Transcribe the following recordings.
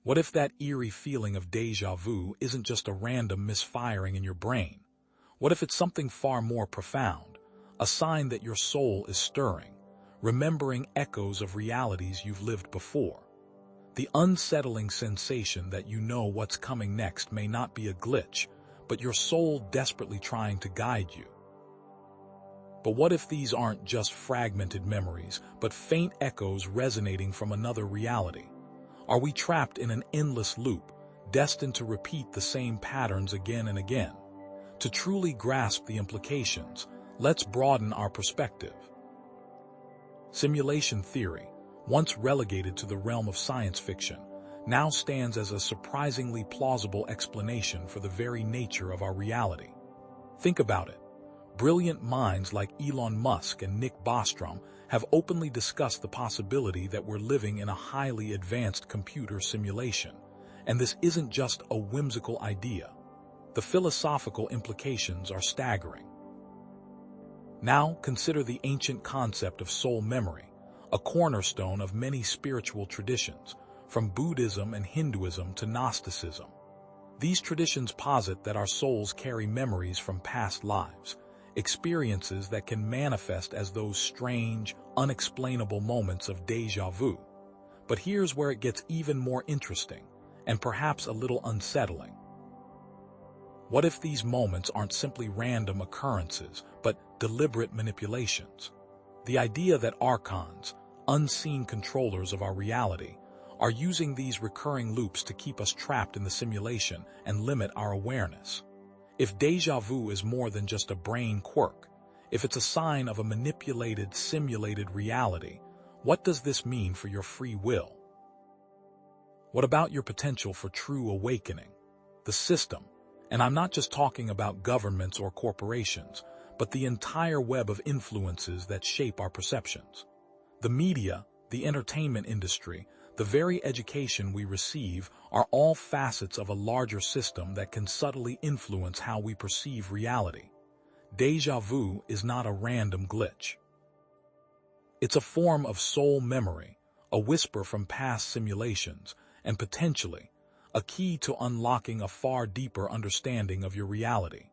What if that eerie feeling of déjà vu isn't just a random misfiring in your brain? What if it's something far more profound, a sign that your soul is stirring, remembering echoes of realities you've lived before? The unsettling sensation that you know what's coming next may not be a glitch, but your soul desperately trying to guide you. But what if these aren't just fragmented memories, but faint echoes resonating from another reality? Are we trapped in an endless loop, destined to repeat the same patterns again and again? To truly grasp the implications, let's broaden our perspective. Simulation theory, once relegated to the realm of science fiction, now stands as a surprisingly plausible explanation for the very nature of our reality. Think about it. Brilliant minds like Elon Musk and Nick Bostrom have openly discussed the possibility that we're living in a highly advanced computer simulation, and this isn't just a whimsical idea. The philosophical implications are staggering. Now consider the ancient concept of soul memory, a cornerstone of many spiritual traditions, from Buddhism and Hinduism to Gnosticism. These traditions posit that our souls carry memories from past lives, experiences that can manifest as those strange, unexplainable moments of déjà vu. But here's where it gets even more interesting, and perhaps a little unsettling. What if these moments aren't simply random occurrences, but deliberate manipulations? The idea that archons, unseen controllers of our reality, are using these recurring loops to keep us trapped in the simulation and limit our awareness. If déjà vu is more than just a brain quirk, if it's a sign of a manipulated, simulated reality, what does this mean for your free will? What about your potential for true awakening? The system, and I'm not just talking about governments or corporations, but the entire web of influences that shape our perceptions. The media, the entertainment industry, the very education we receive are all facets of a larger system that can subtly influence how we perceive reality. Déjà vu is not a random glitch. It's a form of soul memory, a whisper from past simulations, and potentially a key to unlocking a far deeper understanding of your reality.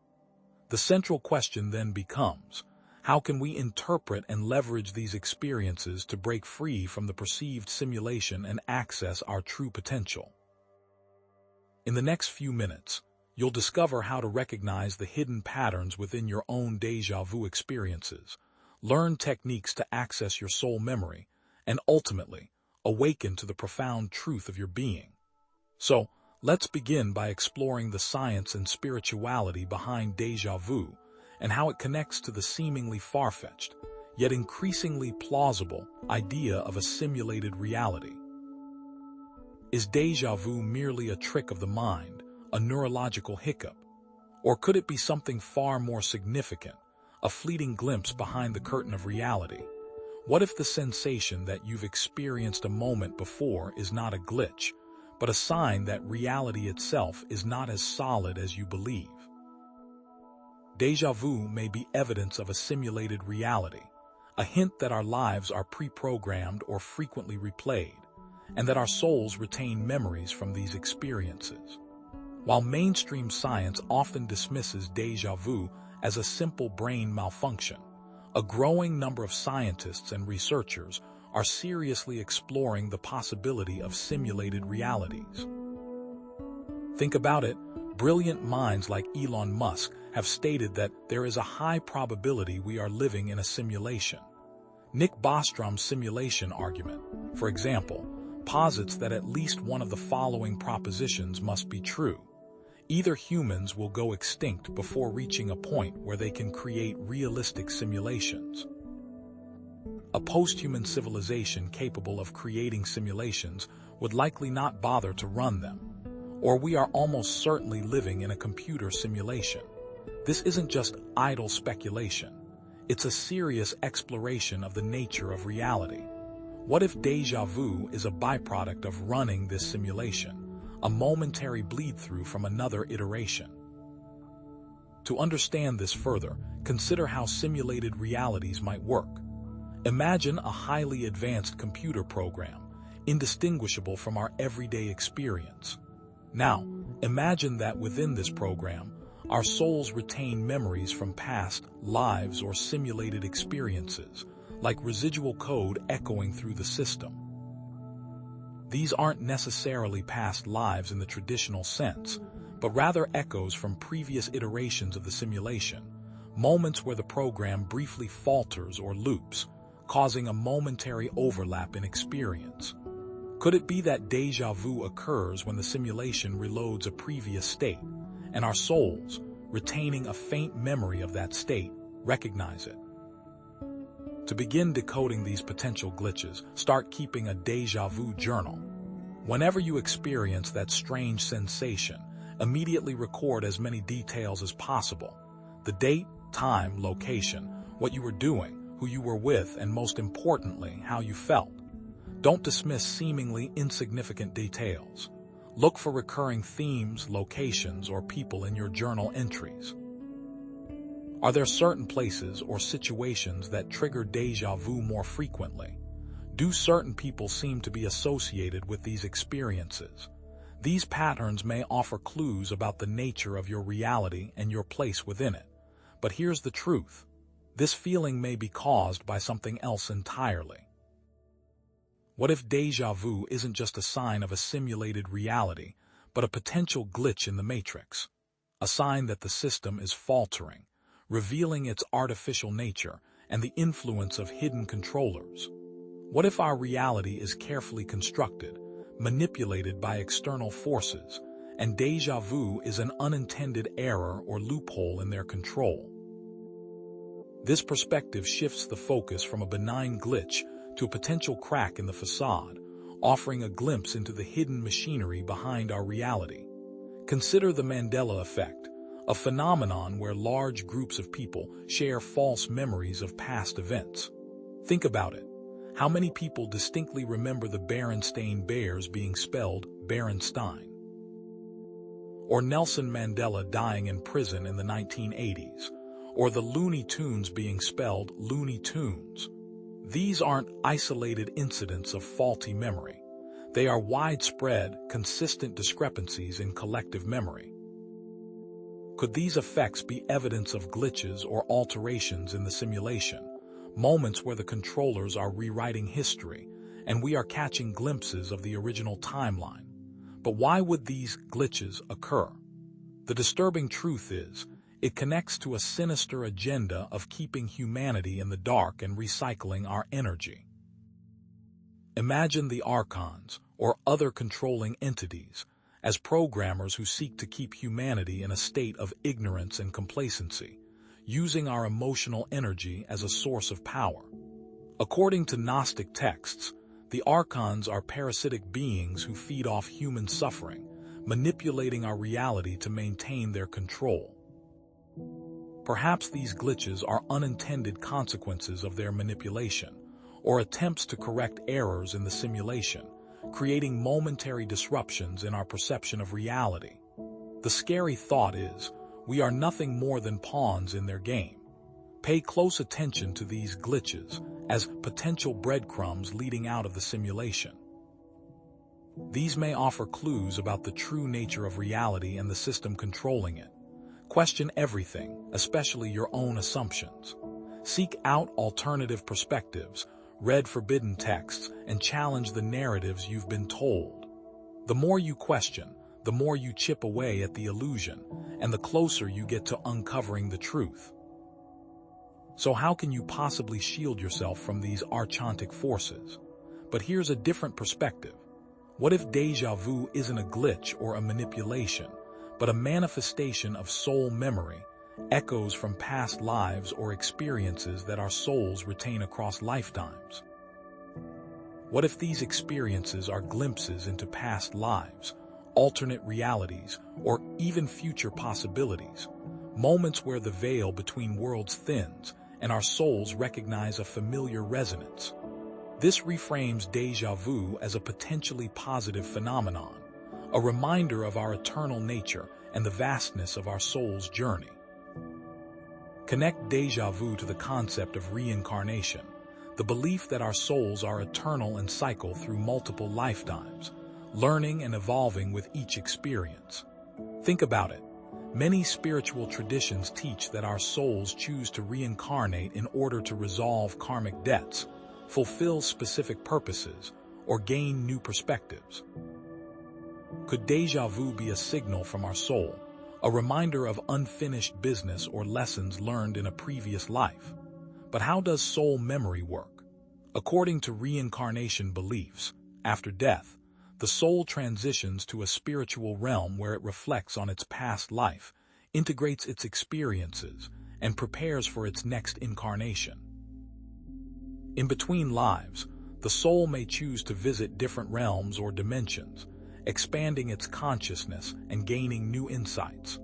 The central question then becomes, how can we interpret and leverage these experiences to break free from the perceived simulation and access our true potential? In the next few minutes, you'll discover how to recognize the hidden patterns within your own déjà vu experiences, learn techniques to access your soul memory, and ultimately, awaken to the profound truth of your being. So, let's begin by exploring the science and spirituality behind déjà vu, and how it connects to the seemingly far-fetched, yet increasingly plausible, idea of a simulated reality. Is déjà vu merely a trick of the mind, a neurological hiccup? Or could it be something far more significant, a fleeting glimpse behind the curtain of reality? What if the sensation that you've experienced a moment before is not a glitch, but a sign that reality itself is not as solid as you believe? Déjà vu may be evidence of a simulated reality, a hint that our lives are pre-programmed or frequently replayed, and that our souls retain memories from these experiences. While mainstream science often dismisses déjà vu as a simple brain malfunction, a growing number of scientists and researchers are seriously exploring the possibility of simulated realities. Think about it. Brilliant minds like Elon Musk have stated that there is a high probability we are living in a simulation. Nick Bostrom's simulation argument, for example, posits that at least one of the following propositions must be true. Either humans will go extinct before reaching a point where they can create realistic simulations. A post-human civilization capable of creating simulations would likely not bother to run them, or we are almost certainly living in a computer simulation. This isn't just idle speculation. It's a serious exploration of the nature of reality. What if déjà vu is a byproduct of running this simulation, a momentary bleed-through from another iteration? To understand this further, consider how simulated realities might work. Imagine a highly advanced computer program, indistinguishable from our everyday experience. Now, imagine that within this program, our souls retain memories from past lives or simulated experiences, like residual code echoing through the system. These aren't necessarily past lives in the traditional sense, but rather echoes from previous iterations of the simulation, moments where the program briefly falters or loops, causing a momentary overlap in experience. Could it be that déjà vu occurs when the simulation reloads a previous state, and our souls, retaining a faint memory of that state, recognize it? To begin decoding these potential glitches, start keeping a déjà vu journal. Whenever you experience that strange sensation, immediately record as many details as possible: the date, time, location, what you were doing, who you were with, and most importantly, how you felt. Don't dismiss seemingly insignificant details. Look for recurring themes, locations, or people in your journal entries. Are there certain places or situations that trigger déjà vu more frequently? Do certain people seem to be associated with these experiences? These patterns may offer clues about the nature of your reality and your place within it. But here's the truth. This feeling may be caused by something else entirely. What if déjà vu isn't just a sign of a simulated reality, but a potential glitch in the matrix? A sign that the system is faltering, revealing its artificial nature and the influence of hidden controllers. What if our reality is carefully constructed, manipulated by external forces, and déjà vu is an unintended error or loophole in their control? This perspective shifts the focus from a benign glitch to a potential crack in the facade, offering a glimpse into the hidden machinery behind our reality. Consider the Mandela effect, a phenomenon where large groups of people share false memories of past events. Think about it. How many people distinctly remember the Berenstain Bears being spelled Berenstain? Or Nelson Mandela dying in prison in the 1980s? Or the Looney Tunes being spelled Looney Tunes? These aren't isolated incidents of faulty memory. They are widespread, consistent discrepancies in collective memory. Could these effects be evidence of glitches or alterations in the simulation, moments where the controllers are rewriting history, and we are catching glimpses of the original timeline? But why would these glitches occur? The disturbing truth is, it connects to a sinister agenda of keeping humanity in the dark and recycling our energy. Imagine the archons, or other controlling entities, as programmers who seek to keep humanity in a state of ignorance and complacency, using our emotional energy as a source of power. According to Gnostic texts, the archons are parasitic beings who feed off human suffering, manipulating our reality to maintain their control. Perhaps these glitches are unintended consequences of their manipulation, or attempts to correct errors in the simulation, creating momentary disruptions in our perception of reality. The scary thought is, we are nothing more than pawns in their game. Pay close attention to these glitches as potential breadcrumbs leading out of the simulation. These may offer clues about the true nature of reality and the system controlling it. Question everything, especially your own assumptions. Seek out alternative perspectives, read forbidden texts, and challenge the narratives you've been told. The more you question, the more you chip away at the illusion, and the closer you get to uncovering the truth. So how can you possibly shield yourself from these archontic forces? But here's a different perspective. What if déjà vu isn't a glitch or a manipulation, but a manifestation of soul memory, echoes from past lives or experiences that our souls retain across lifetimes? What if these experiences are glimpses into past lives, alternate realities, or even future possibilities, moments where the veil between worlds thins and our souls recognize a familiar resonance? This reframes déjà vu as a potentially positive phenomenon, a reminder of our eternal nature and the vastness of our soul's journey. Connect déjà vu to the concept of reincarnation, the belief that our souls are eternal and cycle through multiple lifetimes, learning and evolving with each experience. Think about it. Many spiritual traditions teach that our souls choose to reincarnate in order to resolve karmic debts, fulfill specific purposes, or gain new perspectives. Could déjà vu be a signal from our soul, a reminder of unfinished business or lessons learned in a previous life? But how does soul memory work? According to reincarnation beliefs, after death, the soul transitions to a spiritual realm where it reflects on its past life, integrates its experiences, and prepares for its next incarnation. In between lives, the soul may choose to visit different realms or dimensions, expanding its consciousness and gaining new insights.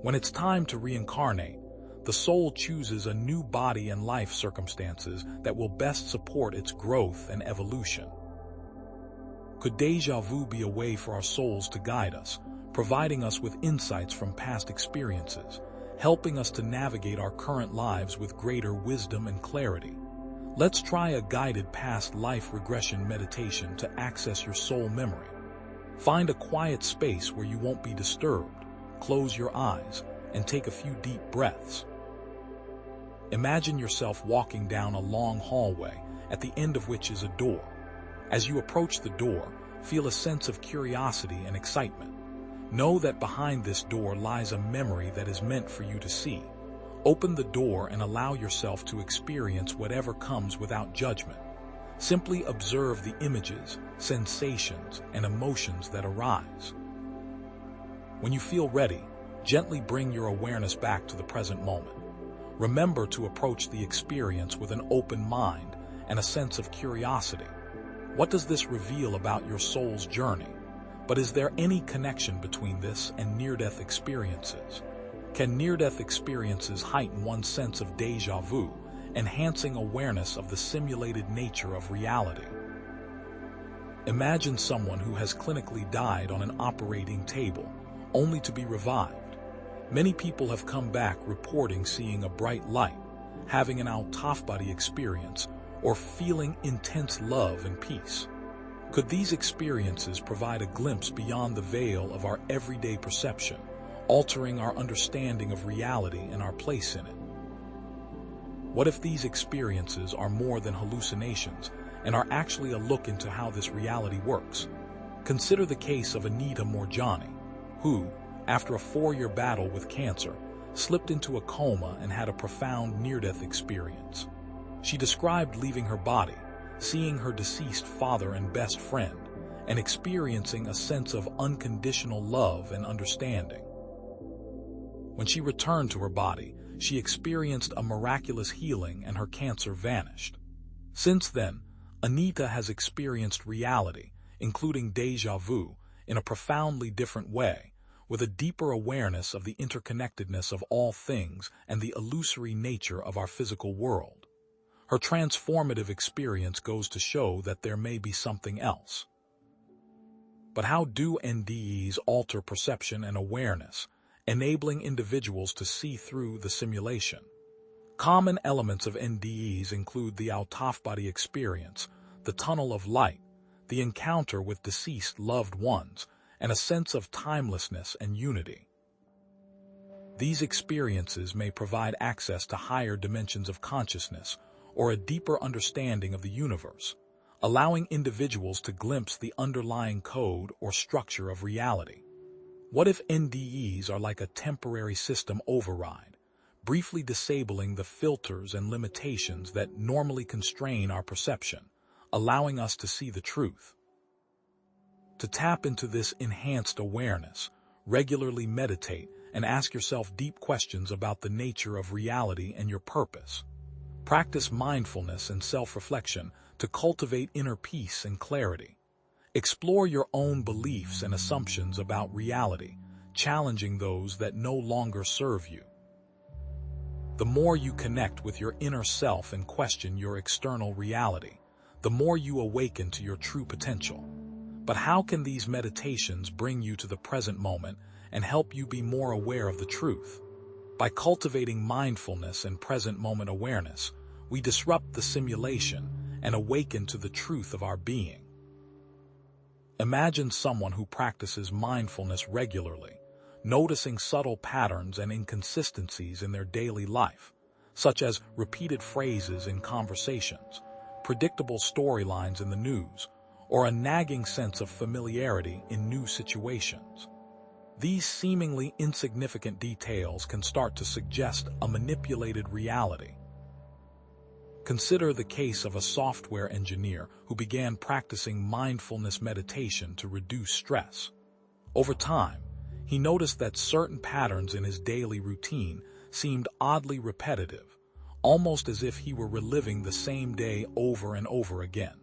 When it's time to reincarnate, the soul chooses a new body and life circumstances that will best support its growth and evolution. Could déjà vu be a way for our souls to guide us, providing us with insights from past experiences, helping us to navigate our current lives with greater wisdom and clarity? Let's try a guided past life regression meditation to access your soul memory. Find a quiet space where you won't be disturbed, close your eyes, and take a few deep breaths. Imagine yourself walking down a long hallway, at the end of which is a door. As you approach the door, feel a sense of curiosity and excitement. Know that behind this door lies a memory that is meant for you to see. Open the door and allow yourself to experience whatever comes without judgment. Simply observe the images, sensations, and emotions that arise. When you feel ready, gently bring your awareness back to the present moment. Remember to approach the experience with an open mind and a sense of curiosity. What does this reveal about your soul's journey? But is there any connection between this and near-death experiences? Can near-death experiences heighten one's sense of déjà vu, enhancing awareness of the simulated nature of reality? Imagine someone who has clinically died on an operating table, only to be revived. Many people have come back reporting seeing a bright light, having an out-of-body experience, or feeling intense love and peace. Could these experiences provide a glimpse beyond the veil of our everyday perception, altering our understanding of reality and our place in it? What if these experiences are more than hallucinations and are actually a look into how this reality works? Consider the case of Anita Moorjani, who, after a 4-year battle with cancer, slipped into a coma and had a profound near-death experience. She described leaving her body, seeing her deceased father and best friend, and experiencing a sense of unconditional love and understanding. When she returned to her body, she experienced a miraculous healing and her cancer vanished. Since then, Anita has experienced reality, including déjà vu, in a profoundly different way, with a deeper awareness of the interconnectedness of all things and the illusory nature of our physical world. Her transformative experience goes to show that there may be something else. But how do NDEs alter perception and awareness, enabling individuals to see through the simulation? Common elements of NDEs include the out-of-body experience, the tunnel of light, the encounter with deceased loved ones, and a sense of timelessness and unity. These experiences may provide access to higher dimensions of consciousness or a deeper understanding of the universe, allowing individuals to glimpse the underlying code or structure of reality. What if NDEs are like a temporary system override, briefly disabling the filters and limitations that normally constrain our perception, allowing us to see the truth? To tap into this enhanced awareness, regularly meditate and ask yourself deep questions about the nature of reality and your purpose. Practice mindfulness and self-reflection to cultivate inner peace and clarity. Explore your own beliefs and assumptions about reality, challenging those that no longer serve you. The more you connect with your inner self and question your external reality, the more you awaken to your true potential. But how can these meditations bring you to the present moment and help you be more aware of the truth? By cultivating mindfulness and present moment awareness, we disrupt the simulation and awaken to the truth of our being. Imagine someone who practices mindfulness regularly, noticing subtle patterns and inconsistencies in their daily life, such as repeated phrases in conversations, predictable storylines in the news, or a nagging sense of familiarity in new situations. These seemingly insignificant details can start to suggest a manipulated reality. Consider the case of a software engineer who began practicing mindfulness meditation to reduce stress. Over time, he noticed that certain patterns in his daily routine seemed oddly repetitive, almost as if he were reliving the same day over and over again.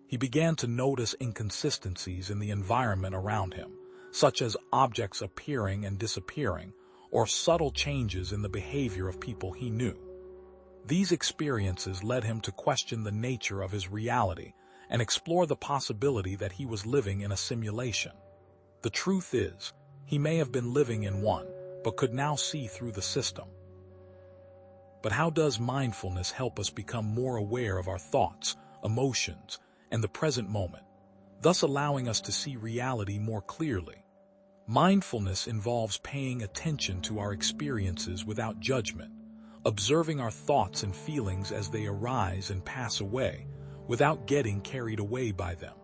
He began to notice inconsistencies in the environment around him, such as objects appearing and disappearing, or subtle changes in the behavior of people he knew. These experiences led him to question the nature of his reality and explore the possibility that he was living in a simulation. The truth is, he may have been living in one, but could now see through the system. But how does mindfulness help us become more aware of our thoughts, emotions, and the present moment, thus allowing us to see reality more clearly? Mindfulness involves paying attention to our experiences without judgment, observing our thoughts and feelings as they arise and pass away, without getting carried away by them.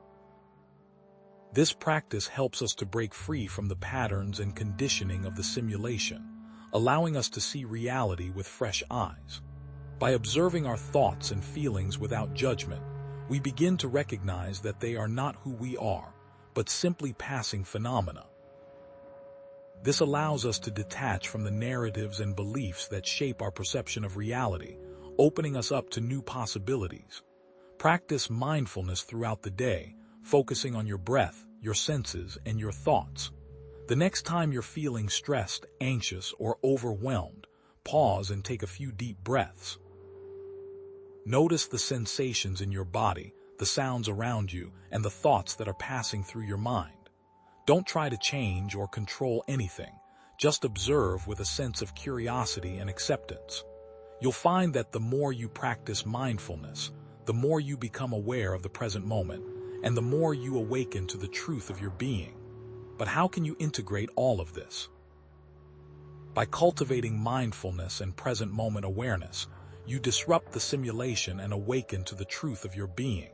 This practice helps us to break free from the patterns and conditioning of the simulation, allowing us to see reality with fresh eyes. By observing our thoughts and feelings without judgment, we begin to recognize that they are not who we are, but simply passing phenomena. This allows us to detach from the narratives and beliefs that shape our perception of reality, opening us up to new possibilities. Practice mindfulness throughout the day, focusing on your breath, your senses, and your thoughts. The next time you're feeling stressed, anxious, or overwhelmed, pause and take a few deep breaths. Notice the sensations in your body, the sounds around you, and the thoughts that are passing through your mind. Don't try to change or control anything. Just observe with a sense of curiosity and acceptance. You'll find that the more you practice mindfulness, the more you become aware of the present moment, and the more you awaken to the truth of your being. But how can you integrate all of this? By cultivating mindfulness and present moment awareness, you disrupt the simulation and awaken to the truth of your being.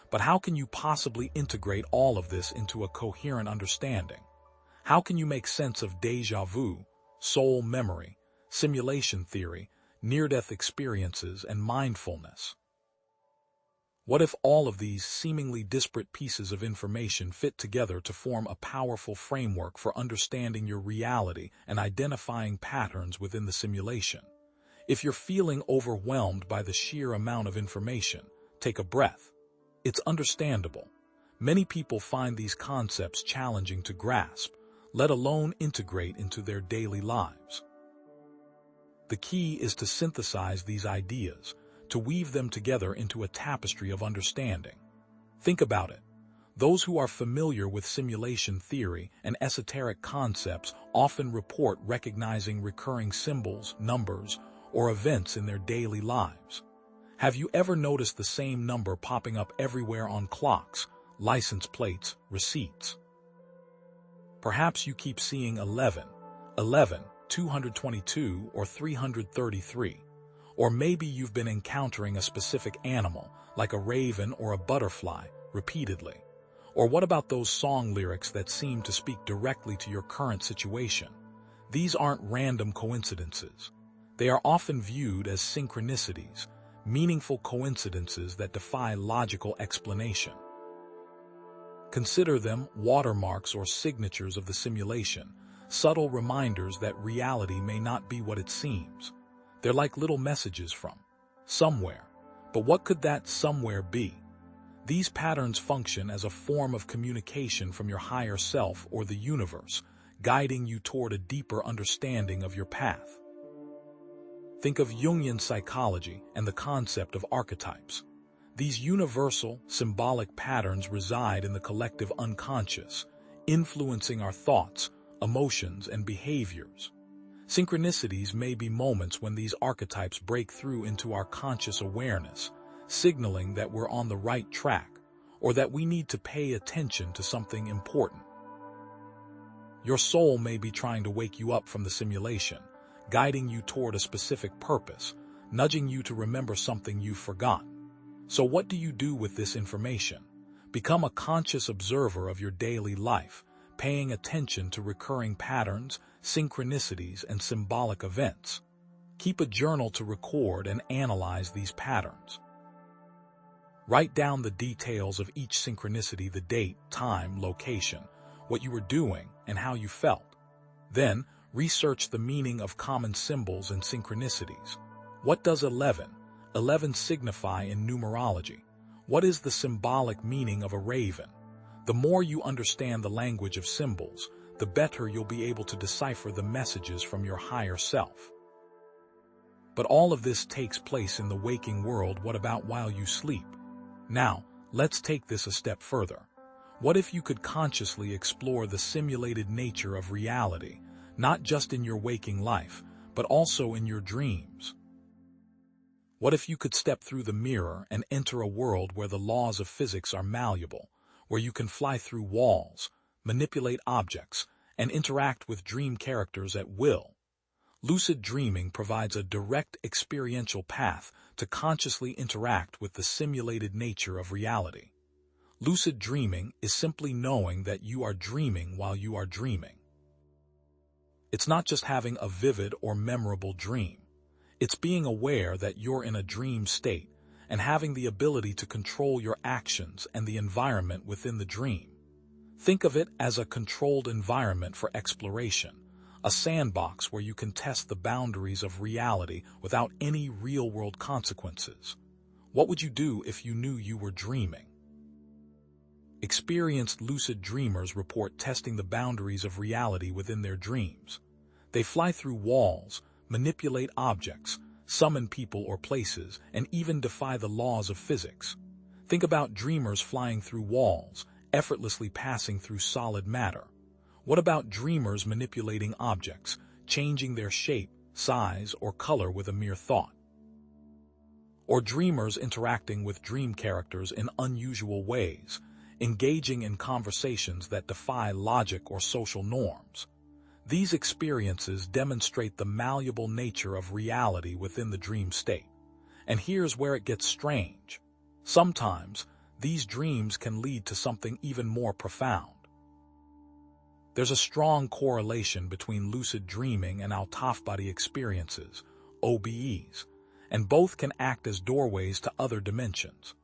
But how can you possibly integrate all of this into a coherent understanding? How can you make sense of déjà vu, soul memory, simulation theory, near-death experiences, and mindfulness? What if all of these seemingly disparate pieces of information fit together to form a powerful framework for understanding your reality and identifying patterns within the simulation? If you're feeling overwhelmed by the sheer amount of information, take a breath. It's understandable. Many people find these concepts challenging to grasp, let alone integrate into their daily lives. The key is to synthesize these ideas, to weave them together into a tapestry of understanding. Think about it. Those who are familiar with simulation theory and esoteric concepts often report recognizing recurring symbols, numbers, or events in their daily lives. Have you ever noticed the same number popping up everywhere on clocks, license plates, receipts? Perhaps you keep seeing 11, 222, or 333. Or maybe you've been encountering a specific animal, like a raven or a butterfly, repeatedly. Or what about those song lyrics that seem to speak directly to your current situation? These aren't random coincidences. They are often viewed as synchronicities, meaningful coincidences that defy logical explanation. Consider them watermarks or signatures of the simulation, subtle reminders that reality may not be what it seems. They're like little messages from somewhere. But what could that somewhere be? These patterns function as a form of communication from your higher self or the universe, guiding you toward a deeper understanding of your path. Think of Jungian psychology and the concept of archetypes. These universal, symbolic patterns reside in the collective unconscious, influencing our thoughts, emotions, and behaviors. Synchronicities may be moments when these archetypes break through into our conscious awareness, signaling that we're on the right track, or that we need to pay attention to something important. Your soul may be trying to wake you up from the simulation, guiding you toward a specific purpose, nudging you to remember something you've forgotten. So what do you do with this information? Become a conscious observer of your daily life, paying attention to recurring patterns, synchronicities, and symbolic events. Keep a journal to record and analyze these patterns. Write down the details of each synchronicity: the date, time, location, what you were doing, and how you felt. Then, research the meaning of common symbols and synchronicities. What does 11 signify in numerology? What is the symbolic meaning of a raven? The more you understand the language of symbols, the better you'll be able to decipher the messages from your higher self. But all of this takes place in the waking world. What about while you sleep? Now, let's take this a step further. What if you could consciously explore the simulated nature of reality, not just in your waking life, but also in your dreams? What if you could step through the mirror and enter a world where the laws of physics are malleable, where you can fly through walls, manipulate objects, and interact with dream characters at will? Lucid dreaming provides a direct experiential path to consciously interact with the simulated nature of reality. Lucid dreaming is simply knowing that you are dreaming while you are dreaming. It's not just having a vivid or memorable dream. It's being aware that you're in a dream state and having the ability to control your actions and the environment within the dream. Think of it as a controlled environment for exploration, a sandbox where you can test the boundaries of reality without any real-world consequences. What would you do if you knew you were dreaming? Experienced lucid dreamers report testing the boundaries of reality within their dreams. They fly through walls, manipulate objects, summon people or places, and even defy the laws of physics. Think about dreamers flying through walls, effortlessly passing through solid matter. What about dreamers manipulating objects, changing their shape, size, or color with a mere thought? Or dreamers interacting with dream characters in unusual ways, engaging in conversations that defy logic or social norms. These experiences demonstrate the malleable nature of reality within the dream state. And here's where it gets strange. Sometimes, these dreams can lead to something even more profound. There's a strong correlation between lucid dreaming and out-of-body experiences, OBEs, and both can act as doorways to other dimensions.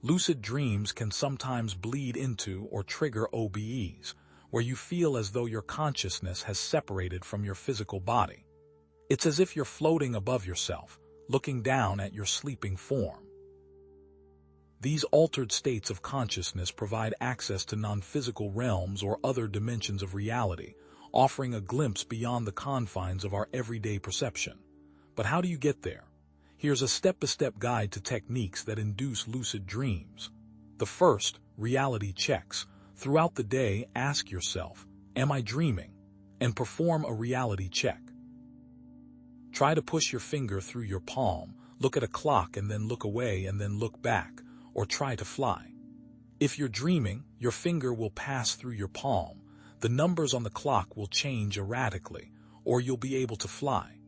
Lucid dreams can sometimes bleed into or trigger OBEs, where you feel as though your consciousness has separated from your physical body. It's as if you're floating above yourself, looking down at your sleeping form. These altered states of consciousness provide access to non-physical realms or other dimensions of reality, offering a glimpse beyond the confines of our everyday perception. But how do you get there? Here's a step-by-step guide to techniques that induce lucid dreams. The first, reality checks. Throughout the day, ask yourself, am I dreaming? And perform a reality check. Try to push your finger through your palm, look at a clock and then look away and then look back, or try to fly. If you're dreaming, your finger will pass through your palm, the numbers on the clock will change erratically, or you'll be able to fly.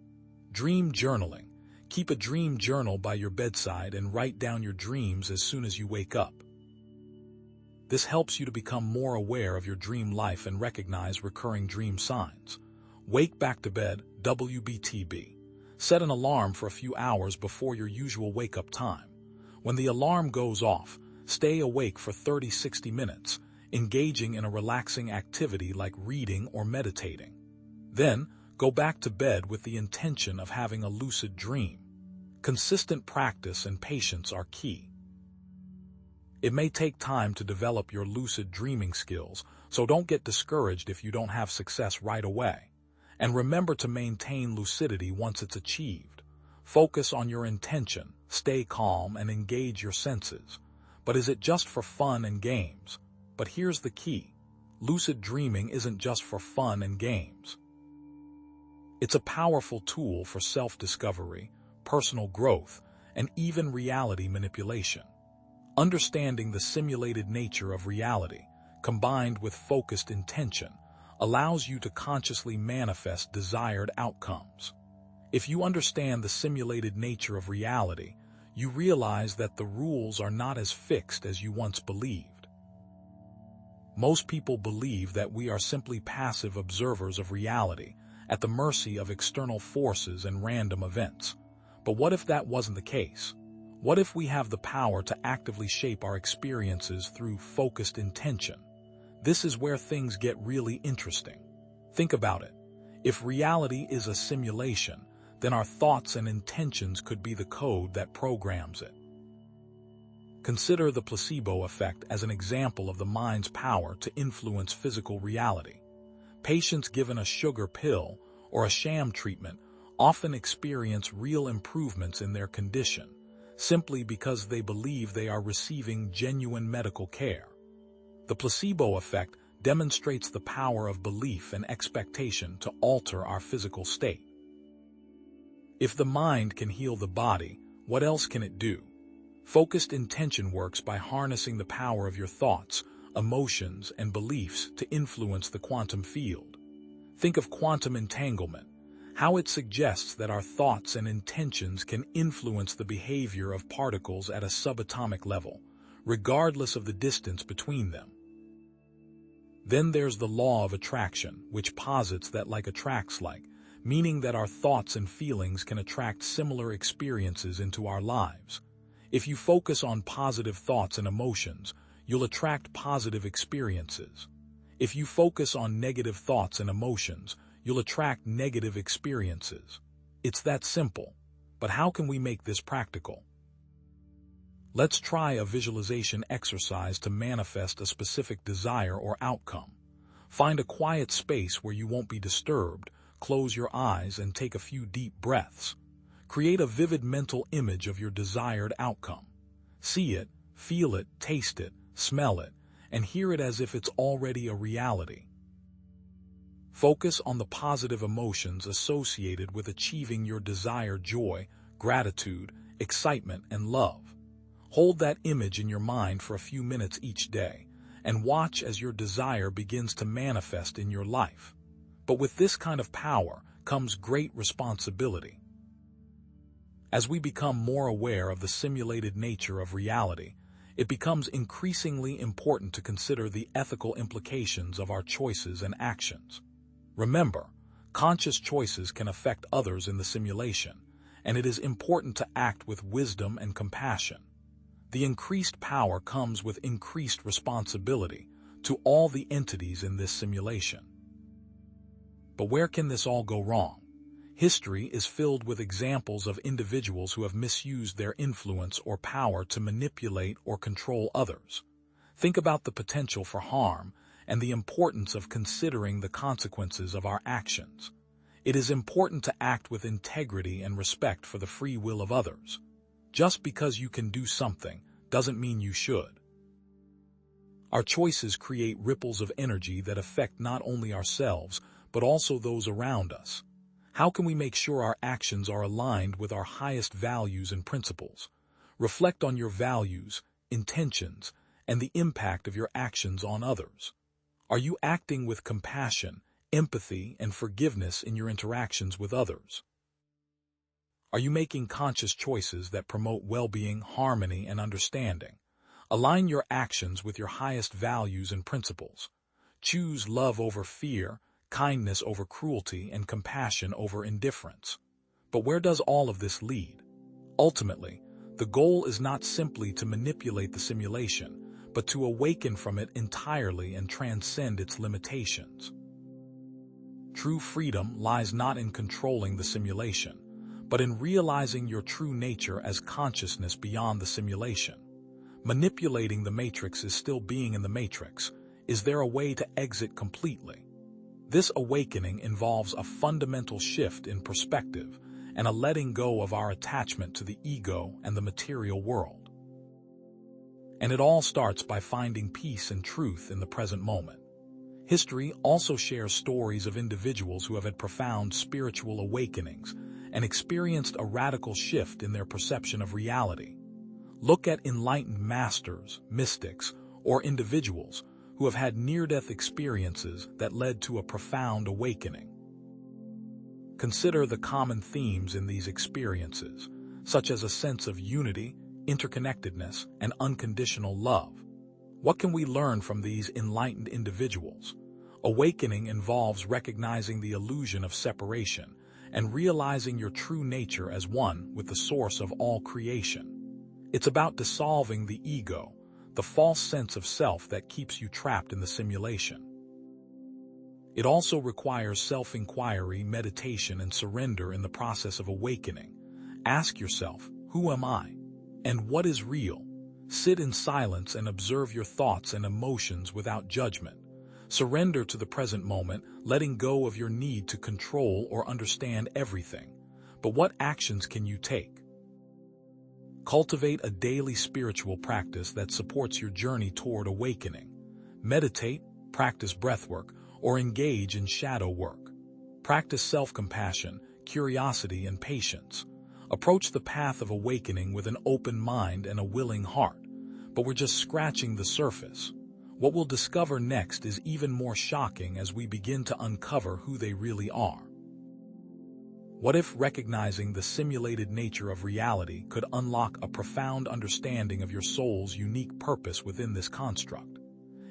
Dream journaling. Keep a dream journal by your bedside and write down your dreams as soon as you wake up. This helps you to become more aware of your dream life and recognize recurring dream signs. Wake back to bed, WBTB. Set an alarm for a few hours before your usual wake-up time. When the alarm goes off, stay awake for 30-60 minutes, engaging in a relaxing activity like reading or meditating. Then, go back to bed with the intention of having a lucid dream. Consistent practice and patience are key. It may take time to develop your lucid dreaming skills, so don't get discouraged if you don't have success right away. And remember to maintain lucidity once it's achieved. Focus on your intention, stay calm, and engage your senses. But is it just for fun and games? But here's the key. Lucid dreaming isn't just for fun and games. It's a powerful tool for self-discovery, personal growth, and even reality manipulation. Understanding the simulated nature of reality, combined with focused intention, allows you to consciously manifest desired outcomes. If you understand the simulated nature of reality, you realize that the rules are not as fixed as you once believed. Most people believe that we are simply passive observers of reality, at the mercy of external forces and random events. But what if that wasn't the case? What if we have the power to actively shape our experiences through focused intention? This is where things get really interesting. Think about it. If reality is a simulation, then our thoughts and intentions could be the code that programs it. Consider the placebo effect as an example of the mind's power to influence physical reality. Patients given a sugar pill or a sham treatment often experience real improvements in their condition, simply because they believe they are receiving genuine medical care. The placebo effect demonstrates the power of belief and expectation to alter our physical state. If the mind can heal the body, what else can it do? Focused intention works by harnessing the power of your thoughts, emotions, and beliefs to influence the quantum field. Think of quantum entanglement, how it suggests that our thoughts and intentions can influence the behavior of particles at a subatomic level, regardless of the distance between them. Then there's the law of attraction, which posits that like attracts like, meaning that our thoughts and feelings can attract similar experiences into our lives. If you focus on positive thoughts and emotions, you'll attract positive experiences. If you focus on negative thoughts and emotions, you'll attract negative experiences. It's that simple. But how can we make this practical? Let's try a visualization exercise to manifest a specific desire or outcome. Find a quiet space where you won't be disturbed. Close your eyes and take a few deep breaths. Create a vivid mental image of your desired outcome. See it, feel it, taste it, smell it, and hear it as if it's already a reality. Focus on the positive emotions associated with achieving your desired joy, gratitude, excitement, and love. Hold that image in your mind for a few minutes each day, and watch as your desire begins to manifest in your life. But with this kind of power comes great responsibility. As we become more aware of the simulated nature of reality, it becomes increasingly important to consider the ethical implications of our choices and actions. Remember, conscious choices can affect others in the simulation, and it is important to act with wisdom and compassion. The increased power comes with increased responsibility to all the entities in this simulation. But where can this all go wrong? History is filled with examples of individuals who have misused their influence or power to manipulate or control others. Think about the potential for harm and the importance of considering the consequences of our actions. It is important to act with integrity and respect for the free will of others. Just because you can do something doesn't mean you should. Our choices create ripples of energy that affect not only ourselves, but also those around us. How can we make sure our actions are aligned with our highest values and principles? Reflect on your values, intentions, and the impact of your actions on others. Are you acting with compassion, empathy, and forgiveness in your interactions with others? Are you making conscious choices that promote well-being, harmony, and understanding? Align your actions with your highest values and principles. Choose love over fear, kindness over cruelty, and compassion over indifference. But where does all of this lead? Ultimately, the goal is not simply to manipulate the simulation, but to awaken from it entirely and transcend its limitations. True freedom lies not in controlling the simulation, but in realizing your true nature as consciousness beyond the simulation. Manipulating the matrix is still being in the matrix. Is there a way to exit completely? This awakening involves a fundamental shift in perspective and a letting go of our attachment to the ego and the material world. And it all starts by finding peace and truth in the present moment. History also shares stories of individuals who have had profound spiritual awakenings and experienced a radical shift in their perception of reality. Look at enlightened masters, mystics, or individuals who have had near-death experiences that led to a profound awakening. Consider the common themes in these experiences, such as a sense of unity, interconnectedness, and unconditional love. What can we learn from these enlightened individuals? Awakening involves recognizing the illusion of separation and realizing your true nature as one with the source of all creation. It's about dissolving the ego, the false sense of self that keeps you trapped in the simulation. It also requires self-inquiry, meditation, and surrender in the process of awakening. Ask yourself, who am I? And what is real? Sit in silence and observe your thoughts and emotions without judgment. Surrender to the present moment, letting go of your need to control or understand everything. But what actions can you take? Cultivate a daily spiritual practice that supports your journey toward awakening. Meditate, practice breathwork, or engage in shadow work. Practice self-compassion, curiosity, and patience. Approach the path of awakening with an open mind and a willing heart. But we're just scratching the surface. What we'll discover next is even more shocking as we begin to uncover who they really are. What if recognizing the simulated nature of reality could unlock a profound understanding of your soul's unique purpose within this construct?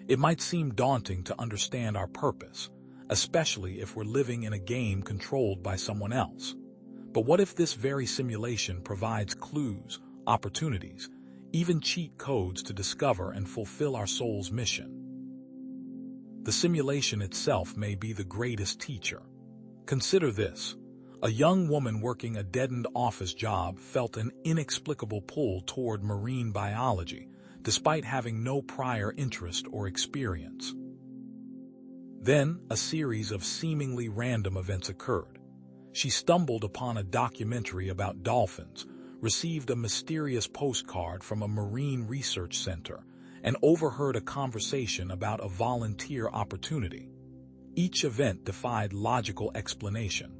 It might seem daunting to understand our purpose, especially if we're living in a game controlled by someone else. But what if this very simulation provides clues, opportunities, even cheat codes to discover and fulfill our soul's mission? The simulation itself may be the greatest teacher. Consider this. A young woman working a dead-end office job felt an inexplicable pull toward marine biology, despite having no prior interest or experience. Then, a series of seemingly random events occurred. She stumbled upon a documentary about dolphins, received a mysterious postcard from a marine research center, and overheard a conversation about a volunteer opportunity. Each event defied logical explanation.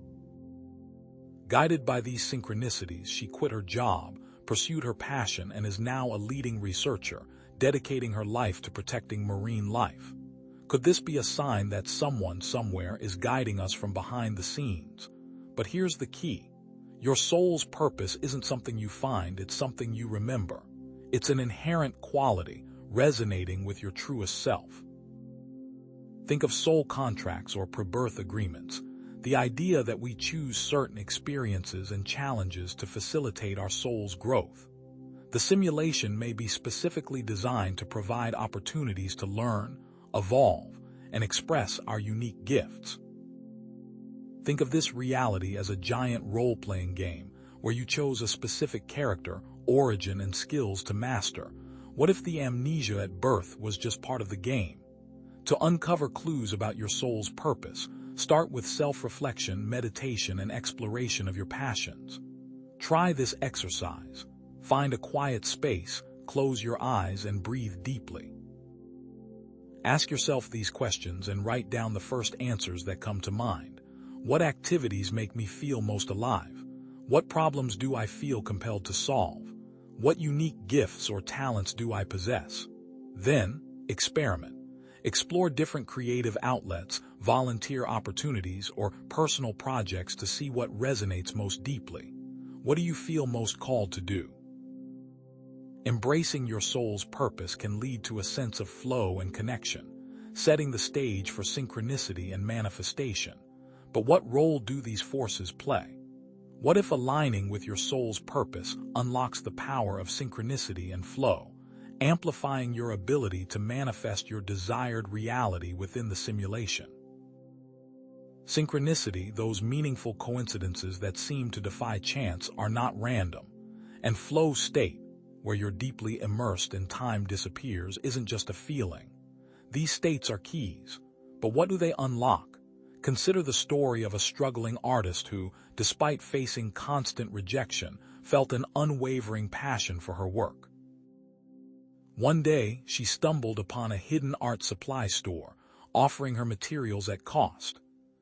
Guided by these synchronicities, she quit her job, pursued her passion, and is now a leading researcher, dedicating her life to protecting marine life. Could this be a sign that someone somewhere is guiding us from behind the scenes? But here's the key. Your soul's purpose isn't something you find, it's something you remember. It's an inherent quality, resonating with your truest self. Think of soul contracts or pre-birth agreements. The idea that we choose certain experiences and challenges to facilitate our soul's growth. The simulation may be specifically designed to provide opportunities to learn, evolve, and express our unique gifts. Think of this reality as a giant role-playing game where you chose a specific character, origin, and skills to master. What if the amnesia at birth was just part of the game? To uncover clues about your soul's purpose, start with self-reflection, meditation, and exploration of your passions. Try this exercise. Find a quiet space, close your eyes, and breathe deeply. Ask yourself these questions and write down the first answers that come to mind. What activities make me feel most alive? What problems do I feel compelled to solve? What unique gifts or talents do I possess? Then, experiment. Explore different creative outlets, volunteer opportunities, or personal projects to see what resonates most deeply. What do you feel most called to do? Embracing your soul's purpose can lead to a sense of flow and connection, setting the stage for synchronicity and manifestation. But what role do these forces play? What if aligning with your soul's purpose unlocks the power of synchronicity and flow, amplifying your ability to manifest your desired reality within the simulation? Synchronicity, those meaningful coincidences that seem to defy chance, are not random. And flow state, where you're deeply immersed and time disappears, isn't just a feeling. These states are keys. But what do they unlock? Consider the story of a struggling artist who, despite facing constant rejection, felt an unwavering passion for her work. One day, she stumbled upon a hidden art supply store, offering her materials at cost.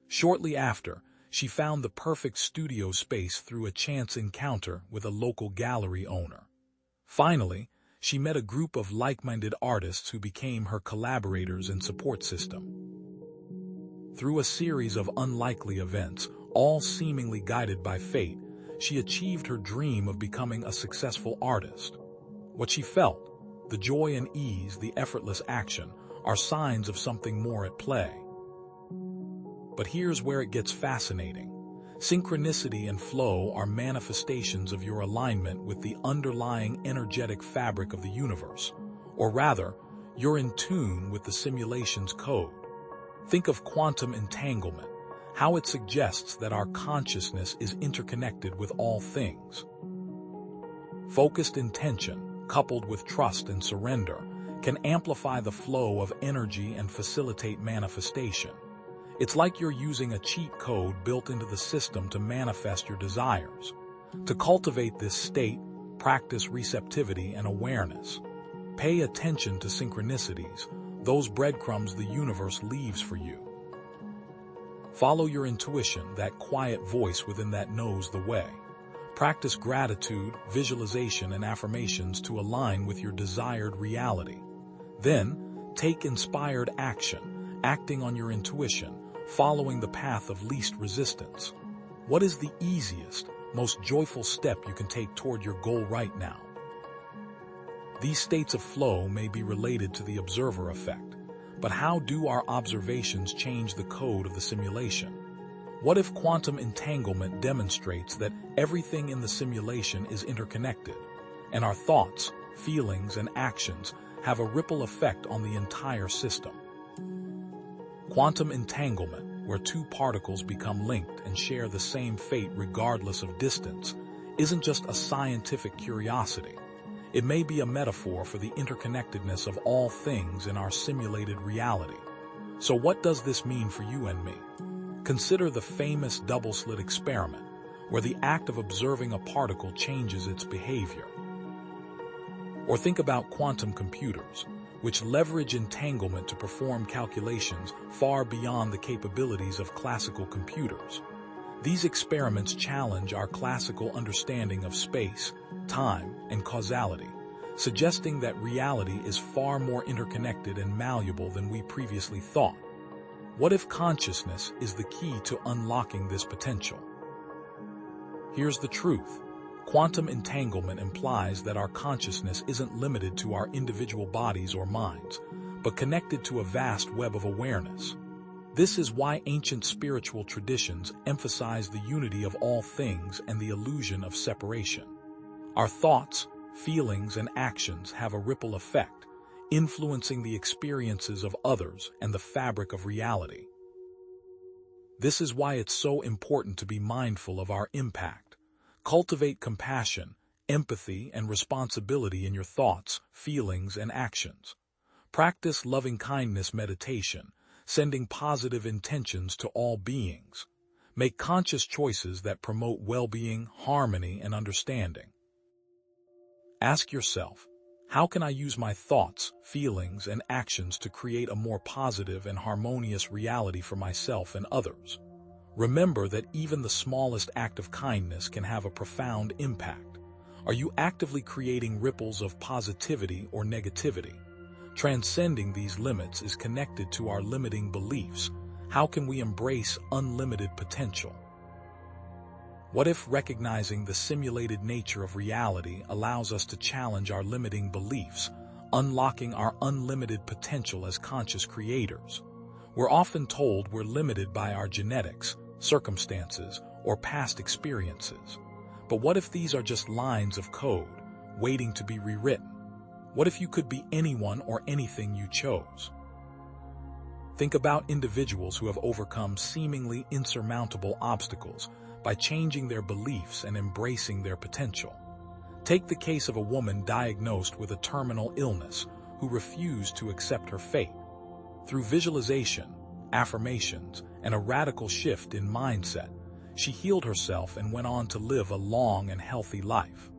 Shortly after, she found the perfect studio space through a chance encounter with a local gallery owner. Finally, she met a group of like-minded artists who became her collaborators and support system. Through a series of unlikely events, all seemingly guided by fate, she achieved her dream of becoming a successful artist. What she felt, the joy and ease, the effortless action, are signs of something more at play. But here's where it gets fascinating. Synchronicity and flow are manifestations of your alignment with the underlying energetic fabric of the universe, or rather, you're in tune with the simulation's code. Think of quantum entanglement, how it suggests that our consciousness is interconnected with all things. Focused intention, coupled with trust and surrender, can amplify the flow of energy and facilitate manifestation. It's like you're using a cheat code built into the system to manifest your desires. To cultivate this state, practice receptivity and awareness. Pay attention to synchronicities, those breadcrumbs the universe leaves for you. Follow your intuition, that quiet voice within that knows the way. Practice gratitude, visualization, and affirmations to align with your desired reality. Then, take inspired action, acting on your intuition, following the path of least resistance. What is the easiest, most joyful step you can take toward your goal right now? These states of flow may be related to the observer effect, but how do our observations change the code of the simulation? What if quantum entanglement demonstrates that everything in the simulation is interconnected, and our thoughts, feelings, and actions have a ripple effect on the entire system? Quantum entanglement, where two particles become linked and share the same fate regardless of distance, isn't just a scientific curiosity. It may be a metaphor for the interconnectedness of all things in our simulated reality. So what does this mean for you and me? Consider the famous double-slit experiment, where the act of observing a particle changes its behavior. Or think about quantum computers, which leverage entanglement to perform calculations far beyond the capabilities of classical computers. These experiments challenge our classical understanding of space, time, and causality, suggesting that reality is far more interconnected and malleable than we previously thought. What if consciousness is the key to unlocking this potential? Here's the truth. Quantum entanglement implies that our consciousness isn't limited to our individual bodies or minds, but connected to a vast web of awareness. This is why ancient spiritual traditions emphasize the unity of all things and the illusion of separation. Our thoughts, feelings, and actions have a ripple effect, influencing the experiences of others and the fabric of reality. This is why it's so important to be mindful of our impact. Cultivate compassion, empathy, and responsibility in your thoughts, feelings, and actions. Practice loving-kindness meditation, sending positive intentions to all beings. Make conscious choices that promote well-being, harmony, and understanding. Ask yourself, how can I use my thoughts, feelings, and actions to create a more positive and harmonious reality for myself and others? Remember that even the smallest act of kindness can have a profound impact. Are you actively creating ripples of positivity or negativity? Transcending these limits is connected to our limiting beliefs. How can we embrace unlimited potential? What if recognizing the simulated nature of reality allows us to challenge our limiting beliefs, unlocking our unlimited potential as conscious creators? We're often told we're limited by our genetics, circumstances, or past experiences. But what if these are just lines of code, waiting to be rewritten? What if you could be anyone or anything you chose? Think about individuals who have overcome seemingly insurmountable obstacles by changing their beliefs and embracing their potential. Take the case of a woman diagnosed with a terminal illness who refused to accept her fate. Through visualization, affirmations, and a radical shift in mindset, she healed herself and went on to live a long and healthy life.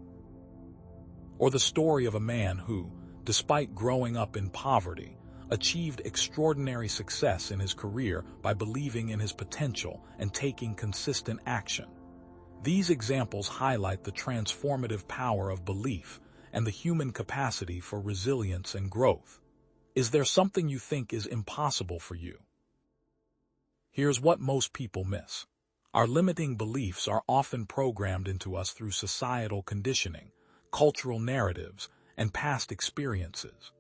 Or the story of a man who, despite growing up in poverty, achieved extraordinary success in his career by believing in his potential and taking consistent action. These examples highlight the transformative power of belief and the human capacity for resilience and growth. Is there something you think is impossible for you? Here's what most people miss. Our limiting beliefs are often programmed into us through societal conditioning, cultural narratives, and past experiences.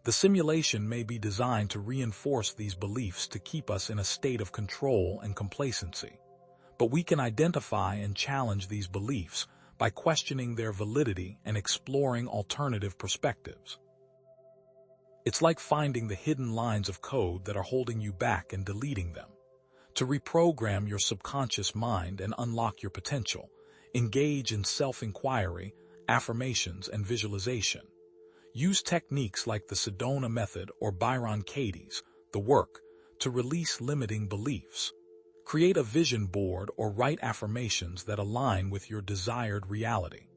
The simulation may be designed to reinforce these beliefs to keep us in a state of control and complacency. But we can identify and challenge these beliefs by questioning their validity and exploring alternative perspectives. It's like finding the hidden lines of code that are holding you back and deleting them. To reprogram your subconscious mind and unlock your potential, engage in self-inquiry, affirmations, and visualization. Use techniques like the Sedona method or Byron Katie's, the work, to release limiting beliefs. Create a vision board or write affirmations that align with your desired reality.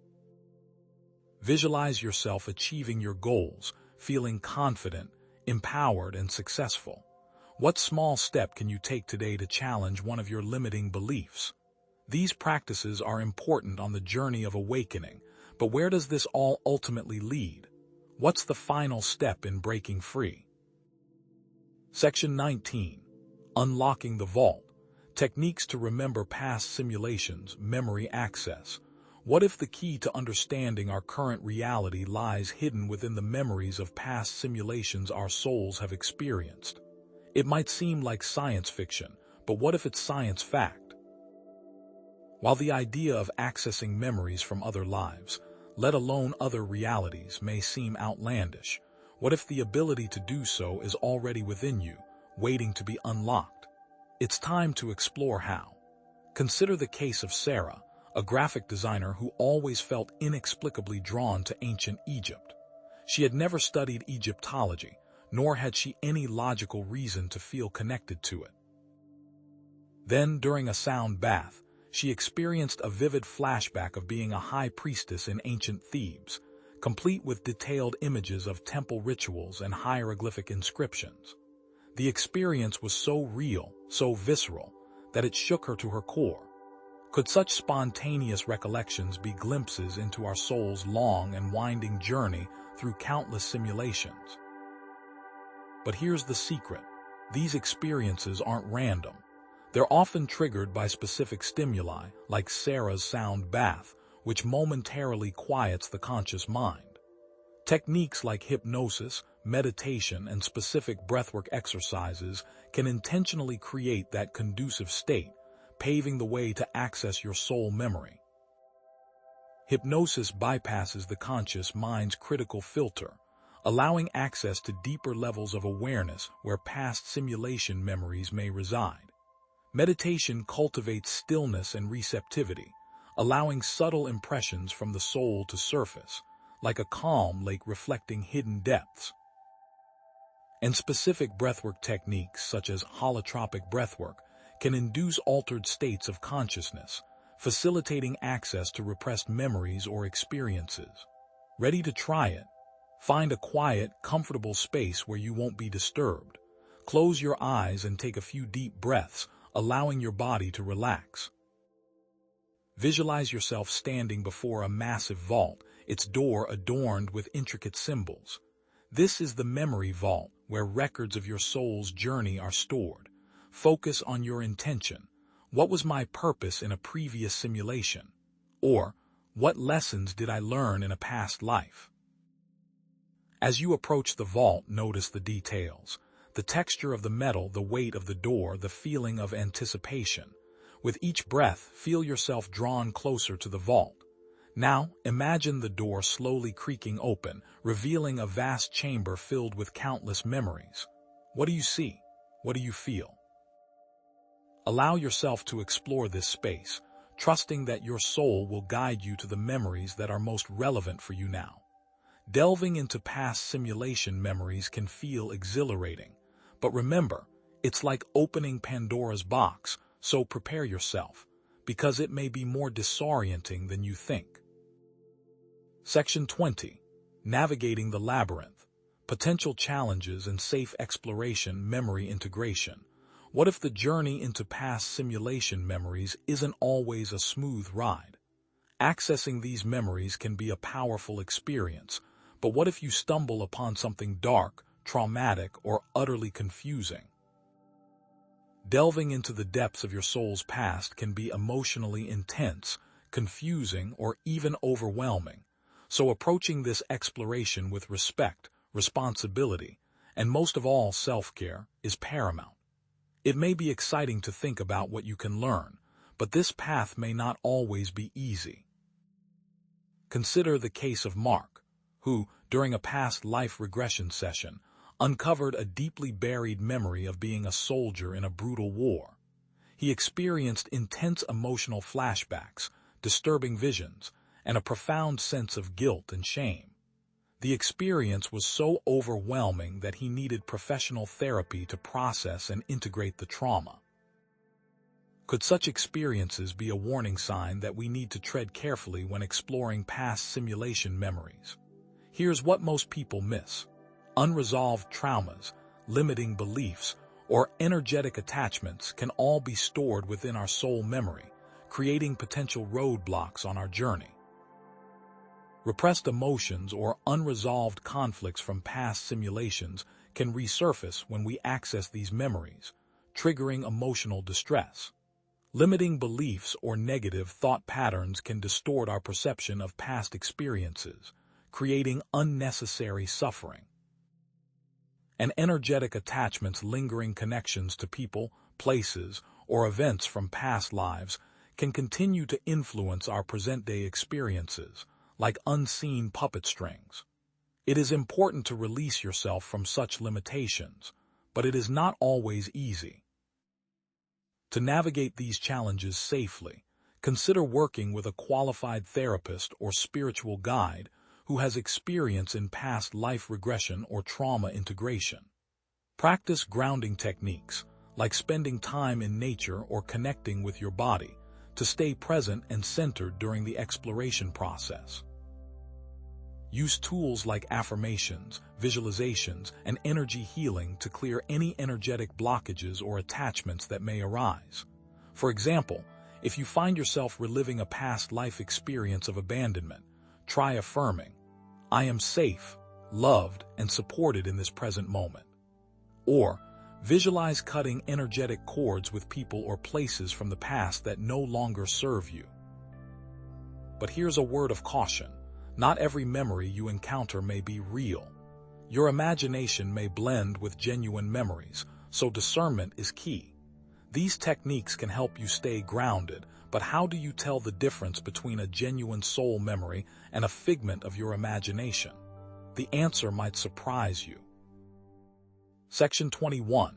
Visualize yourself achieving your goals, feeling confident, empowered, and successful. What small step can you take today to challenge one of your limiting beliefs? These practices are important on the journey of awakening, but where does this all ultimately lead? What's the final step in breaking free? Section 19. Unlocking the Vault. Techniques to remember past simulations, memory access. What if the key to understanding our current reality lies hidden within the memories of past simulations our souls have experienced? It might seem like science fiction, but what if it's science fact? While the idea of accessing memories from other lives, let alone other realities, may seem outlandish, what if the ability to do so is already within you, waiting to be unlocked? It's time to explore how. Consider the case of Sarah, a graphic designer who always felt inexplicably drawn to ancient Egypt. She had never studied Egyptology, nor had she any logical reason to feel connected to it. Then, during a sound bath, she experienced a vivid flashback of being a high priestess in ancient Thebes, complete with detailed images of temple rituals and hieroglyphic inscriptions. The experience was so real, so visceral, that it shook her to her core. Could such spontaneous recollections be glimpses into our soul's long and winding journey through countless simulations? But here's the secret. These experiences aren't random. They're often triggered by specific stimuli, like Sarah's sound bath, which momentarily quiets the conscious mind. Techniques like hypnosis, meditation, and specific breathwork exercises can intentionally create that conducive state, paving the way to access your soul memory. Hypnosis bypasses the conscious mind's critical filter, allowing access to deeper levels of awareness where past simulation memories may reside. Meditation cultivates stillness and receptivity, allowing subtle impressions from the soul to surface, like a calm lake reflecting hidden depths. And specific breathwork techniques such as holotropic breathwork can induce altered states of consciousness, facilitating access to repressed memories or experiences. Ready to try it? Find a quiet, comfortable space where you won't be disturbed. Close your eyes and take a few deep breaths, allowing your body to relax. Visualize yourself standing before a massive vault, its door adorned with intricate symbols. This is the memory vault, where records of your soul's journey are stored. Focus on your intention. What was my purpose in a previous simulation? Or, what lessons did I learn in a past life? As you approach the vault, notice the details. The texture of the metal, the weight of the door, the feeling of anticipation. With each breath, feel yourself drawn closer to the vault. Now, imagine the door slowly creaking open, revealing a vast chamber filled with countless memories. What do you see? What do you feel? Allow yourself to explore this space, trusting that your soul will guide you to the memories that are most relevant for you now. Delving into past simulation memories can feel exhilarating, but remember, it's like opening Pandora's box, so prepare yourself, because it may be more disorienting than you think. Section 20. Navigating the Labyrinth. Potential challenges and safe exploration. Memory integration. What if the journey into past simulation memories isn't always a smooth ride? Accessing these memories can be a powerful experience, but what if you stumble upon something dark, traumatic, or utterly confusing? Delving into the depths of your soul's past can be emotionally intense, confusing, or even overwhelming, so approaching this exploration with respect, responsibility, and most of all self-care is paramount. It may be exciting to think about what you can learn, but this path may not always be easy. Consider the case of Mark, who, during a past life regression session, uncovered a deeply buried memory of being a soldier in a brutal war. He experienced intense emotional flashbacks, disturbing visions, and a profound sense of guilt and shame. The experience was so overwhelming that he needed professional therapy to process and integrate the trauma. Could such experiences be a warning sign that we need to tread carefully when exploring past simulation memories? Here's what most people miss. Unresolved traumas, limiting beliefs, or energetic attachments can all be stored within our soul memory, creating potential roadblocks on our journey. Repressed emotions or unresolved conflicts from past simulations can resurface when we access these memories, triggering emotional distress. Limiting beliefs or negative thought patterns can distort our perception of past experiences, creating unnecessary suffering. And energetic attachments, lingering connections to people, places, or events from past lives can continue to influence our present-day experiences, like unseen puppet strings. It is important to release yourself from such limitations, but it is not always easy. To navigate these challenges safely, consider working with a qualified therapist or spiritual guide who has experience in past life regression or trauma integration. Practice grounding techniques, like spending time in nature or connecting with your body, to stay present and centered during the exploration process. Use tools like affirmations, visualizations, and energy healing to clear any energetic blockages or attachments that may arise. For example, if you find yourself reliving a past life experience of abandonment, try affirming, "I am safe, loved, and supported in this present moment." Or, visualize cutting energetic cords with people or places from the past that no longer serve you. But here's a word of caution. Not every memory you encounter may be real. Your imagination may blend with genuine memories, so discernment is key. These techniques can help you stay grounded, but how do you tell the difference between a genuine soul memory and a figment of your imagination? The answer might surprise you. Section 21.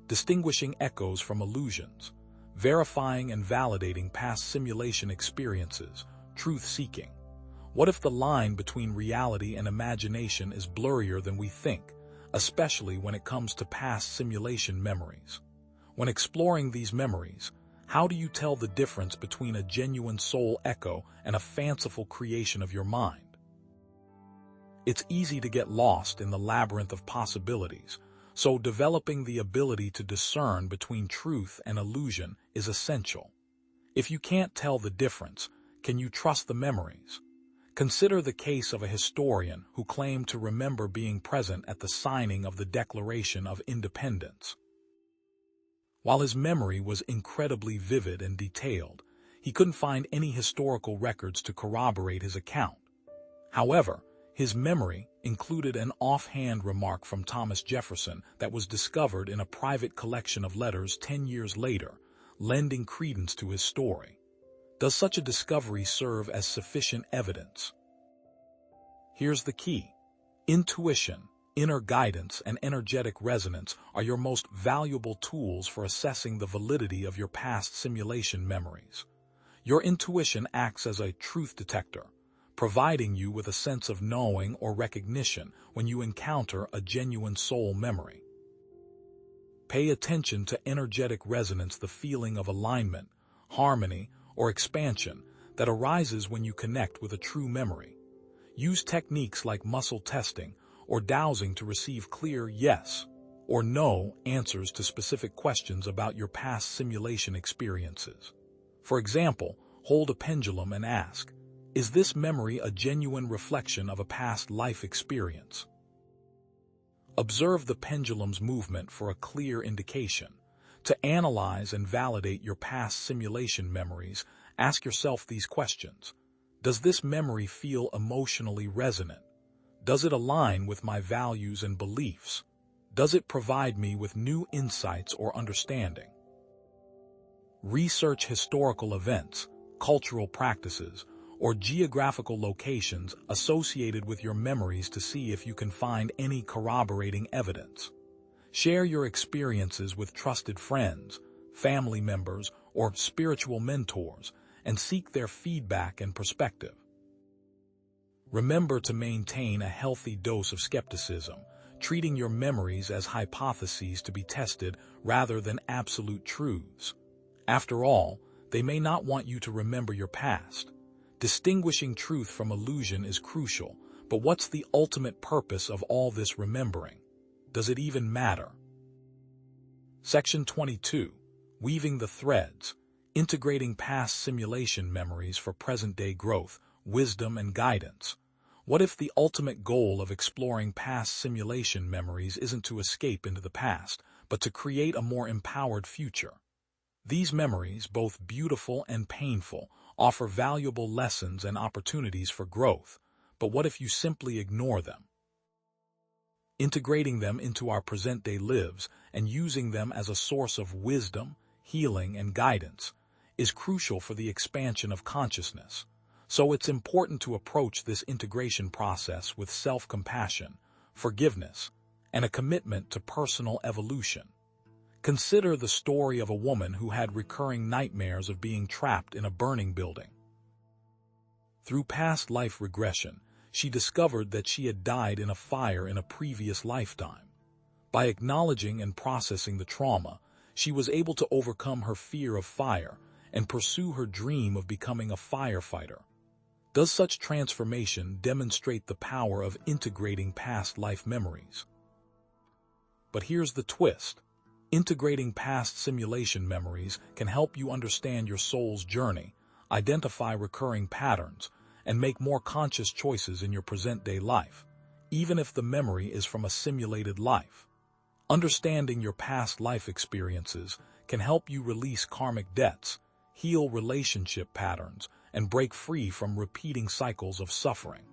Distinguishing echoes from illusions. Verifying and validating past simulation experiences. Truth-seeking. What if the line between reality and imagination is blurrier than we think, especially when it comes to past simulation memories? When exploring these memories, how do you tell the difference between a genuine soul echo and a fanciful creation of your mind? It's easy to get lost in the labyrinth of possibilities, so developing the ability to discern between truth and illusion is essential. If you can't tell the difference, can you trust the memories? Consider the case of a historian who claimed to remember being present at the signing of the Declaration of Independence. While his memory was incredibly vivid and detailed, he couldn't find any historical records to corroborate his account. However, his memory included an offhand remark from Thomas Jefferson that was discovered in a private collection of letters 10 years later, lending credence to his story. Does such a discovery serve as sufficient evidence? Here's the key. Intuition, inner guidance, and energetic resonance are your most valuable tools for assessing the validity of your past simulation memories. Your intuition acts as a truth detector, providing you with a sense of knowing or recognition when you encounter a genuine soul memory. Pay attention to energetic resonance, the feeling of alignment, harmony, or expansion that arises when you connect with a true memory. Use techniques like muscle testing or dowsing to receive clear yes or no answers to specific questions about your past simulation experiences. For example, hold a pendulum and ask, is this memory a genuine reflection of a past life experience? Observe the pendulum's movement for a clear indication. To analyze and validate your past simulation memories, ask yourself these questions. Does this memory feel emotionally resonant? Does it align with my values and beliefs? Does it provide me with new insights or understanding? Research historical events, cultural practices, or geographical locations associated with your memories to see if you can find any corroborating evidence. Share your experiences with trusted friends, family members, or spiritual mentors, and seek their feedback and perspective. Remember to maintain a healthy dose of skepticism, treating your memories as hypotheses to be tested rather than absolute truths. After all, they may not want you to remember your past. Distinguishing truth from illusion is crucial, but what's the ultimate purpose of all this remembering? Does it even matter? Section 22. Weaving the threads, integrating past simulation memories for present-day growth, wisdom, and guidance. What if the ultimate goal of exploring past simulation memories isn't to escape into the past, but to create a more empowered future? These memories, both beautiful and painful, offer valuable lessons and opportunities for growth, but what if you simply ignore them? Integrating them into our present-day lives and using them as a source of wisdom, healing, and guidance is crucial for the expansion of consciousness. So it's important to approach this integration process with self-compassion, forgiveness, and a commitment to personal evolution. Consider the story of a woman who had recurring nightmares of being trapped in a burning building. Through past life regression, she discovered that she had died in a fire in a previous lifetime. By acknowledging and processing the trauma, she was able to overcome her fear of fire and pursue her dream of becoming a firefighter. Does such transformation demonstrate the power of integrating past life memories? But here's the twist. Integrating past simulation memories can help you understand your soul's journey, identify recurring patterns, and make more conscious choices in your present-day life, even if the memory is from a simulated life. Understanding your past life experiences can help you release karmic debts, heal relationship patterns, and break free from repeating cycles of suffering.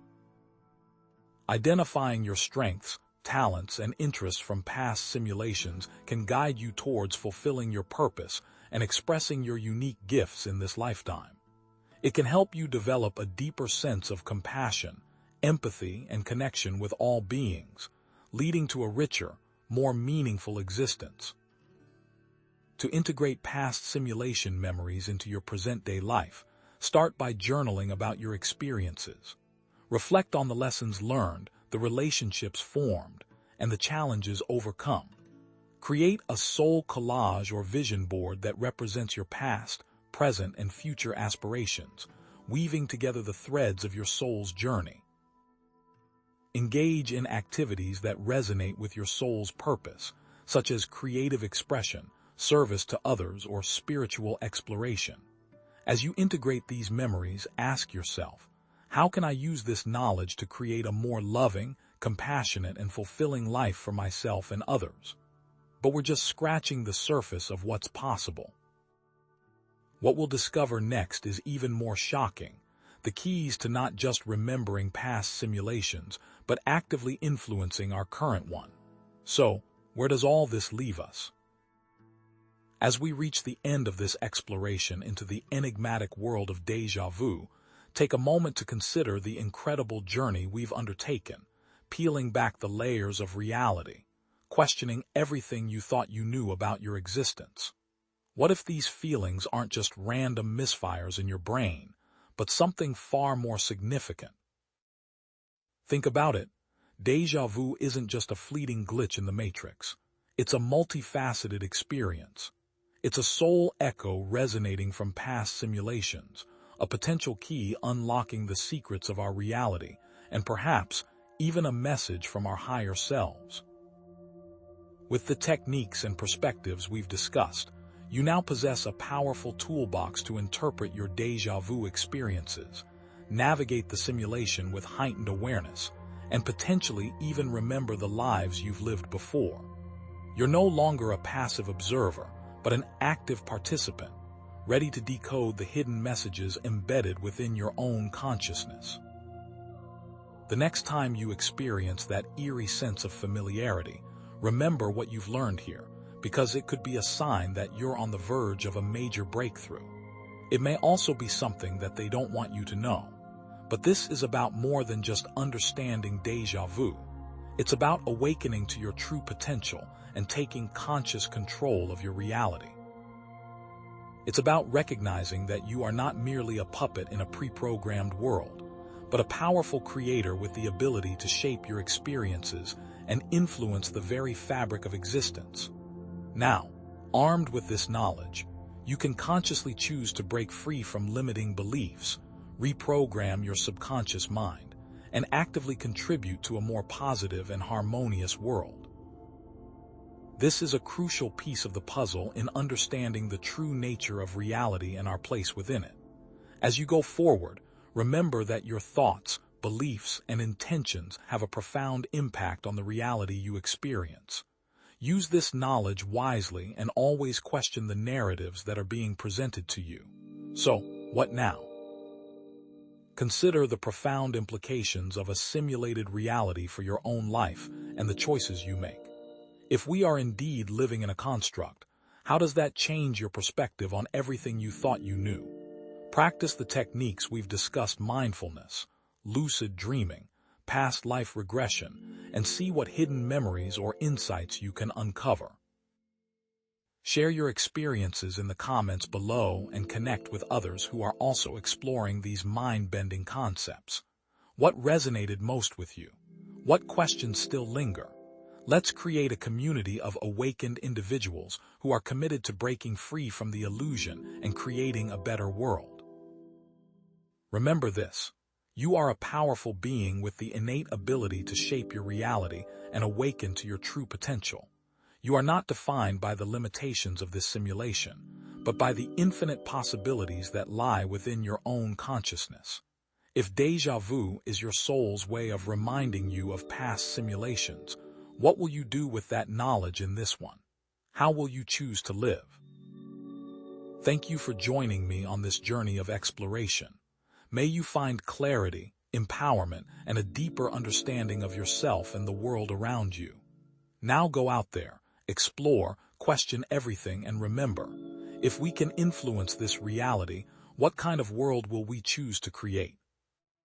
Identifying your strengths, talents, and interests from past simulations can guide you towards fulfilling your purpose and expressing your unique gifts in this lifetime. It can help you develop a deeper sense of compassion, empathy, and connection with all beings, leading to a richer, more meaningful existence. To integrate past simulation memories into your present-day life, start by journaling about your experiences. Reflect on the lessons learned, the relationships formed, and the challenges overcome. Create a soul collage or vision board that represents your past, present, and future aspirations, weaving together the threads of your soul's journey. Engage in activities that resonate with your soul's purpose, such as creative expression, service to others, or spiritual exploration. As you integrate these memories, ask yourself, how can I use this knowledge to create a more loving, compassionate, and fulfilling life for myself and others? But we're just scratching the surface of what's possible. What we'll discover next is even more shocking. The keys to not just remembering past simulations, but actively influencing our current one. So, where does all this leave us? As we reach the end of this exploration into the enigmatic world of déjà vu, take a moment to consider the incredible journey we've undertaken, peeling back the layers of reality, questioning everything you thought you knew about your existence. What if these feelings aren't just random misfires in your brain, but something far more significant? Think about it. Déjà vu isn't just a fleeting glitch in the matrix. It's a multifaceted experience. It's a soul echo resonating from past simulations, a potential key unlocking the secrets of our reality, and perhaps even a message from our higher selves. With the techniques and perspectives we've discussed, you now possess a powerful toolbox to interpret your déjà vu experiences, navigate the simulation with heightened awareness, and potentially even remember the lives you've lived before. You're no longer a passive observer, but an active participant, ready to decode the hidden messages embedded within your own consciousness. The next time you experience that eerie sense of familiarity, remember what you've learned here, because it could be a sign that you're on the verge of a major breakthrough. It may also be something that they don't want you to know. But this is about more than just understanding déjà vu. It's about awakening to your true potential and taking conscious control of your reality. It's about recognizing that you are not merely a puppet in a pre-programmed world, but a powerful creator with the ability to shape your experiences and influence the very fabric of existence. Now, armed with this knowledge, you can consciously choose to break free from limiting beliefs, reprogram your subconscious mind, and actively contribute to a more positive and harmonious world. This is a crucial piece of the puzzle in understanding the true nature of reality and our place within it. As you go forward, remember that your thoughts, beliefs, and intentions have a profound impact on the reality you experience. Use this knowledge wisely and always question the narratives that are being presented to you. So, what now? Consider the profound implications of a simulated reality for your own life and the choices you make. If we are indeed living in a construct, how does that change your perspective on everything you thought you knew? Practice the techniques we've discussed: mindfulness, lucid dreaming, past life regression, and see what hidden memories or insights you can uncover. Share your experiences in the comments below and connect with others who are also exploring these mind-bending concepts. What resonated most with you? What questions still linger? Let's create a community of awakened individuals who are committed to breaking free from the illusion and creating a better world. Remember this: you are a powerful being with the innate ability to shape your reality and awaken to your true potential. You are not defined by the limitations of this simulation, but by the infinite possibilities that lie within your own consciousness. If déjà vu is your soul's way of reminding you of past simulations, what will you do with that knowledge in this one? How will you choose to live? Thank you for joining me on this journey of exploration. May you find clarity, empowerment, and a deeper understanding of yourself and the world around you. Now go out there, explore, question everything, and remember, if we can influence this reality, what kind of world will we choose to create?